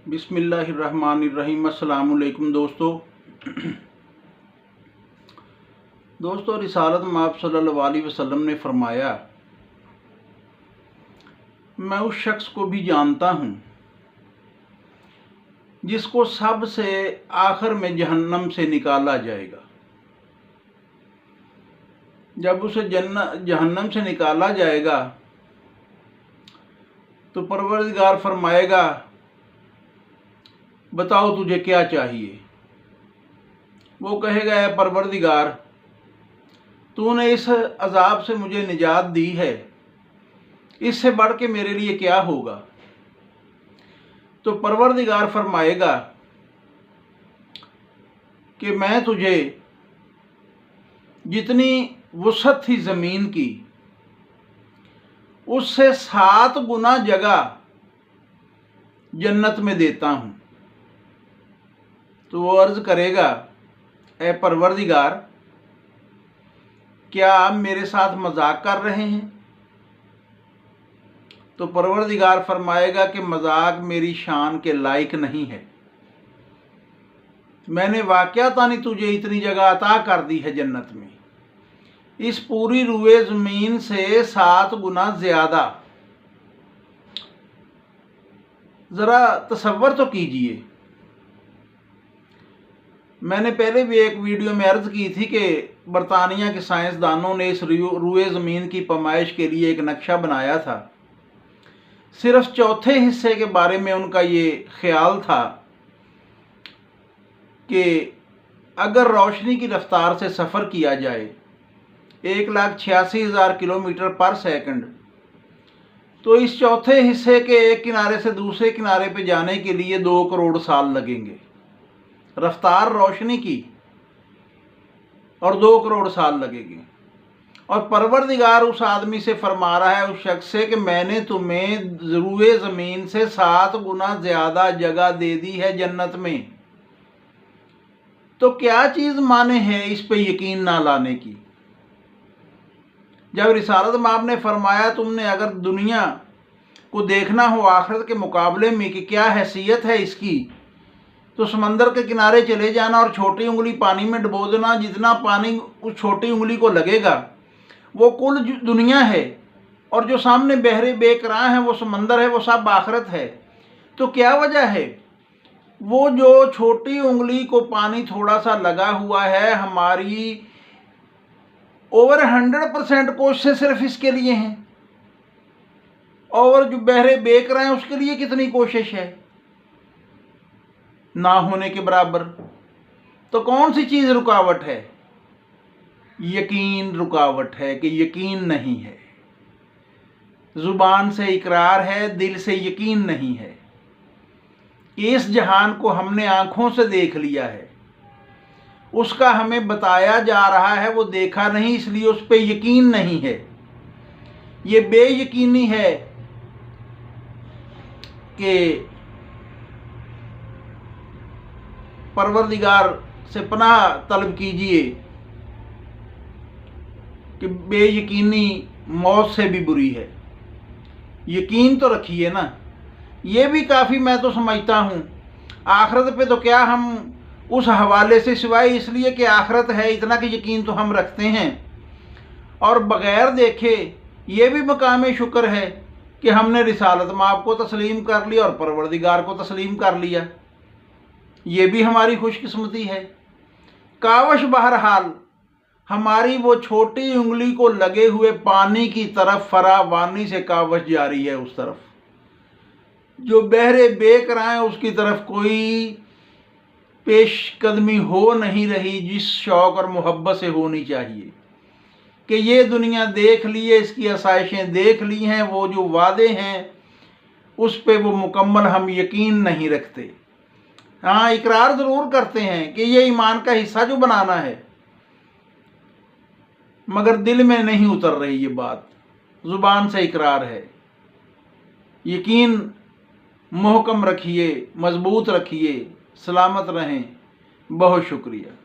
बिस्मिल्लाहिर्रहमानिर्रहीम। अस्सलाम वालेकुम दोस्तों, रिसालत माब सल्लल्लाहु अलैहि वसल्लम ने फरमाया, मैं उस शख्स को भी जानता हूँ जिसको सबसे आखिर में जहन्नम से निकाला जाएगा। जब उसे जहन्नम से निकाला जाएगा तो परवरदिगार फरमाएगा, बताओ तुझे क्या चाहिए। वो कहेगा, है परवरदिगार, तूने इस अजाब से मुझे निजात दी है, इससे बढ़ के मेरे लिए क्या होगा। तो परवरदिगार फरमाएगा कि मैं तुझे जितनी वुसअत थी ज़मीन की, उससे 7 गुना जगह जन्नत में देता हूँ। तो वो अर्ज़ करेगा, ए परवरदिगार, क्या आप मेरे साथ मजाक कर रहे हैं। तो परवरदिगार फरमाएगा कि मजाक मेरी शान के लायक नहीं है। मैंने वाक़यातानी तुझे इतनी जगह अता कर दी है जन्नत में, इस पूरी रुए ज़मीन से 7 गुना ज़्यादा। ज़रा तसव्वुर तो कीजिए। मैंने पहले भी एक वीडियो में अर्ज़ की थी कि बरतानिया के साइंसदानों ने इस रुए ज़मीन की पैमाइश के लिए एक नक्शा बनाया था। सिर्फ चौथे हिस्से के बारे में उनका ये ख्याल था कि अगर रोशनी की रफ्तार से सफ़र किया जाए 1,86,000 किलोमीटर पर सेकंड, तो इस चौथे हिस्से के एक किनारे से दूसरे किनारे पे जाने के लिए 2 करोड़ साल लगेंगे। रफ्तार रोशनी की, और 2 करोड़ साल लगेगी। और परवरदिगार उस आदमी से फरमा रहा है, उस शख्स से, कि मैंने तुम्हें रुए ज़मीन से 7 गुना ज़्यादा जगह दे दी है जन्नत में। तो क्या चीज़ माने है इस पे यकीन ना लाने की। जब रिसालत माब ने फरमाया, तुमने अगर दुनिया को देखना हो आखिरत के मुकाबले में कि क्या हैसियत है इसकी, तो समंदर के किनारे चले जाना और छोटी उंगली पानी में डुबो देना। जितना पानी उस छोटी उंगली को लगेगा वो कुल दुनिया है, और जो सामने बहरे बेकरां है वो समंदर है, वो सब आखिरत है। तो क्या वजह है, वो जो छोटी उंगली को पानी थोड़ा सा लगा हुआ है, हमारी ओवर 100% कोशिश सिर्फ इसके लिए हैं, और जो बहरे बेकरां हैं उसके लिए कितनी कोशिश है, ना होने के बराबर। तो कौन सी चीज़ रुकावट है? यकीन रुकावट है कि यकीन नहीं है। ज़ुबान से इकरार है, दिल से यकीन नहीं है कि इस जहान को हमने आँखों से देख लिया है, उसका हमें बताया जा रहा है, वो देखा नहीं, इसलिए उस पर यकीन नहीं है। ये बेयकीनी है कि परवरदिगार से पनाह तलब कीजिए कि बेयकीनी मौत से भी बुरी है। यकीन तो रखिए ना। ये भी काफ़ी मैं तो समझता हूँ। आखिरत पे तो क्या हम उस हवाले से, सिवाय इसलिए कि आखिरत है, इतना कि यकीन तो हम रखते हैं, और बग़ैर देखे ये भी मकाम शुक्र है कि हमने रिसालत माब को तस्लीम कर लिया और परवरदिगार को तस्लीम कर लिया। ये भी हमारी खुशकिस्मती है। कावश बहरहाल हमारी वो छोटी उंगली को लगे हुए पानी की तरफ फरावानी से कावश जारी है, उस तरफ जो बहरे बेकरां है उसकी तरफ कोई पेशकदमी हो नहीं रही, जिस शौक़ और मोहब्बत से होनी चाहिए कि ये दुनिया देख ली है, इसकी आसाइशें देख ली हैं, वो जो वादे हैं उस पे वो मुकम्मल हम यकीन नहीं रखते। हाँ, इकरार ज़रूर करते हैं कि ये ईमान का हिस्सा जो बनाना है, मगर दिल में नहीं उतर रही ये बात। ज़ुबान से इकरार है। यकीन मुहकम रखिए, मज़बूत रखिए, सलामत रहें। बहुत शुक्रिया।